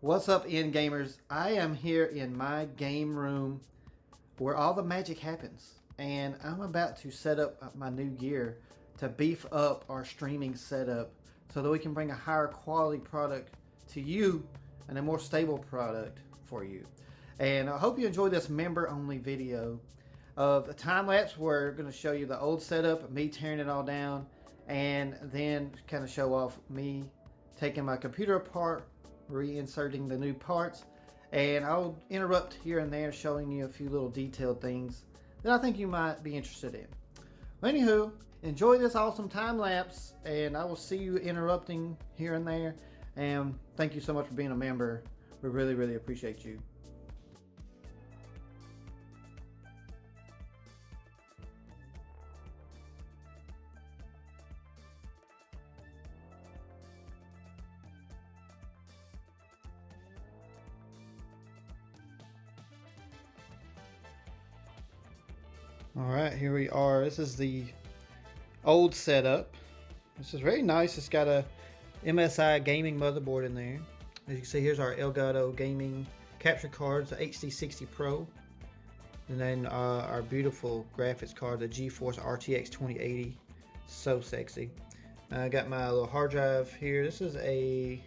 What's up, in gamers? I am here in my game room where all the magic happens, and I'm about to set up my new gear to beef up our streaming setup so that we can bring a higher quality product to you and a more stable product for you. And I hope you enjoy this member only video of the time lapse where we're going to show you the old setup, me tearing it all down, and then kind of show off me taking my computer apart, reinserting the new parts, and I'll interrupt here and there showing you a few little detailed things that I think you might be interested in. Anywho, enjoy this awesome time lapse, and I will see you interrupting here and there, and thank you so much for being a member. We really appreciate you. Alright, here we are. This is the old setup. This is very nice. It's got a MSI gaming motherboard in there. As you can see, here's our Elgato gaming capture cards, the HD60 Pro. And then our beautiful graphics card, the GeForce RTX 2080. So sexy. I got my little hard drive here. This is a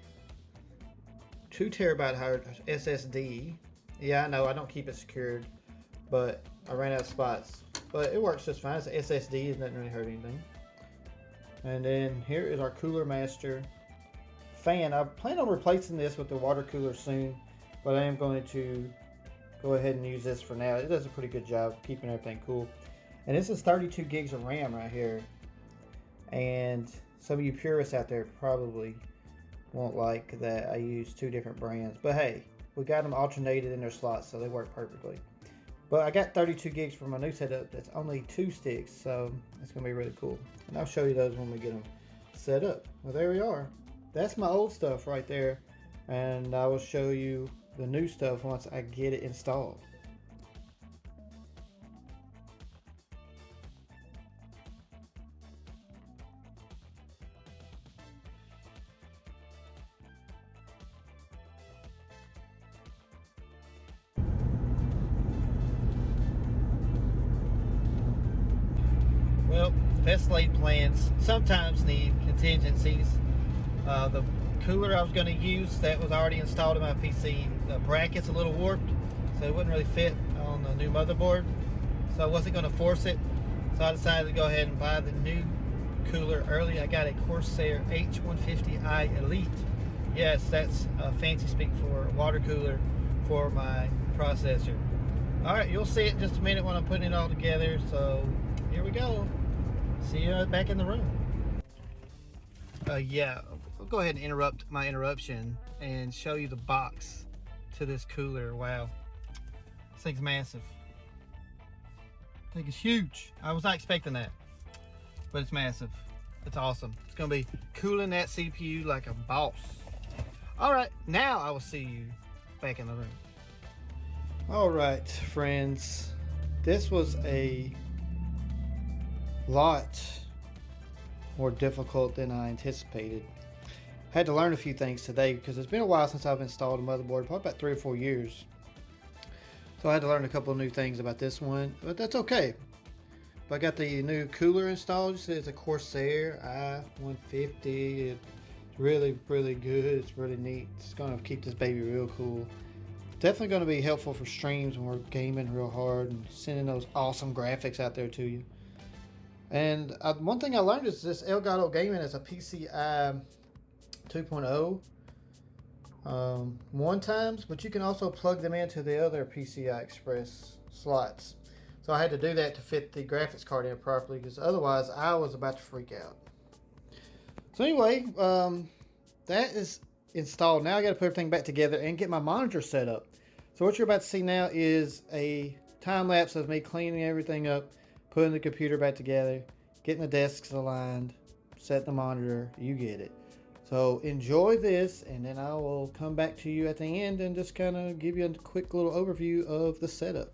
2 terabyte hard SSD. Yeah, I know, I don't keep it secured, but I ran out of spots. But it works just fine. It's an SSD, it doesn't really hurt anything. And then here is our Cooler Master fan. I plan on replacing this with the water cooler soon, but I am going to go ahead and use this for now. It does a pretty good job keeping everything cool. And this is 32 gigs of RAM right here. And some of you purists out there probably won't like that I use 2 different brands. But hey, we got them alternated in their slots, so they work perfectly. But I got 32 gigs for my new setup. That's only 2 sticks, so it's going to be really cool. And I'll show you those when we get them set up. Well, there we are. That's my old stuff right there. And I will show you the new stuff once I get it installed. Well, best laid plans sometimes need contingencies. The cooler I was going to use, that was already installed in my PC. The bracket's a little warped, so it wouldn't really fit on the new motherboard. So I wasn't going to force it. So I decided to go ahead and buy the new cooler early. I got a Corsair H150i Elite. Yes, that's a fancy speak for water cooler for my processor. Alright, you'll see it in just a minute when I'm putting it all together. So here we go. See you back in the room. Yeah, I'll go ahead and interrupt my interruption and show you the box to this cooler. Wow, this thing's massive. I think it's huge. I was not expecting that, but it's massive. It's awesome. It's gonna be cooling that CPU like a boss. All right, now I will see you back in the room. All right, friends, this was a lot more difficult than I anticipated. I had to learn a few things today because it's been a while since I've installed a motherboard, probably about 3 or 4 years. So I had to learn a couple of new things about this one, but that's okay. But I got the new cooler installed. It's a Corsair i150. It's really good. It's really neat. It's going to keep this baby real cool. Definitely going to be helpful for streams when we're gaming real hard and sending those awesome graphics out there to you. And one thing I learned is this Elgato Gaming is a PCI 2.0 one times, but you can also plug them into the other PCI Express slots. So I had to do that to fit the graphics card in properly, because otherwise I was about to freak out. So anyway, that is installed. Now I got to put everything back together and get my monitor set up. So what you're about to see now is a time lapse of me cleaning everything up, putting the computer back together, getting the desks aligned, set the monitor, you get it. So enjoy this, and then I will come back to you at the end and just kind of give you a quick little overview of the setup.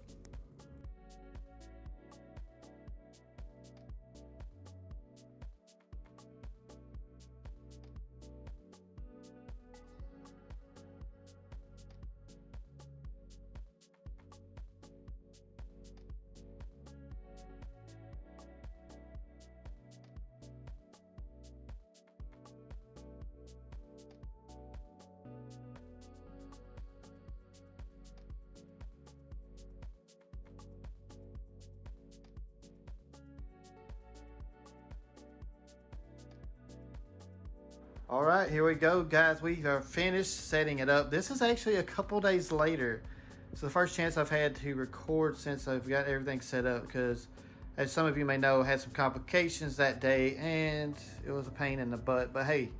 All right, here we go, guys. We are finished setting it up. This is actually a couple days later. It's the first chance I've had to record since I've got everything set up because, as some of you may know, I had some complications that day and it was a pain in the butt. But hey,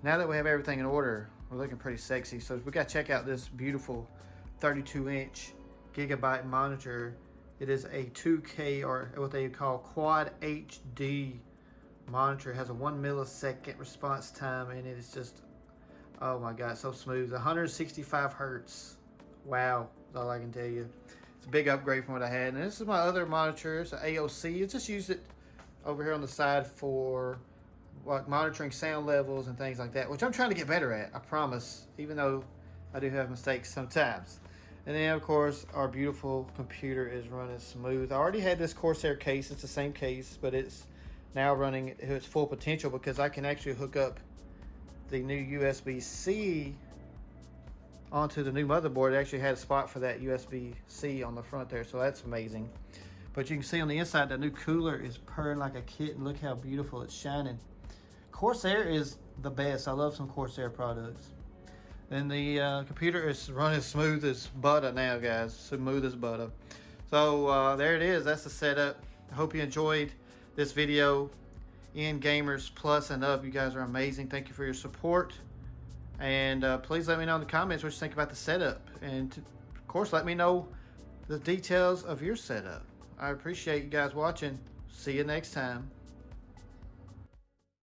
now that we have everything in order, we're looking pretty sexy. So we got to check out this beautiful 32-inch gigabyte monitor. It is a 2K, or what they call Quad HD monitor. It has a 1 millisecond response time, and it is just, oh my god, so smooth. 165 hertz. Wow, that's all I can tell you. It's a big upgrade from what I had. And this is my other monitor. It's an AOC. I just used it over here on the side for like monitoring sound levels and things like that, which I'm trying to get better at, I promise, even though I do have mistakes sometimes. And then of course our beautiful computer is running smooth. I already had this Corsair case. It's the same case, but it's now running its full potential because I can actually hook up the new USB-C onto the new motherboard. It actually had a spot for that USB-C on the front there, so that's amazing. But you can see on the inside the new cooler is purring like a kitten. Look how beautiful it's shining. Corsair is the best. I love some Corsair products. And the computer is running smooth as butter now, guys. Smooth as butter. So there it is. That's the setup. I hope you enjoyed this video. In Gamers Plus and up, you guys are amazing. Thank you for your support. And please let me know in the comments what you think about the setup. And of course, let me know the details of your setup. I appreciate you guys watching. See you next time.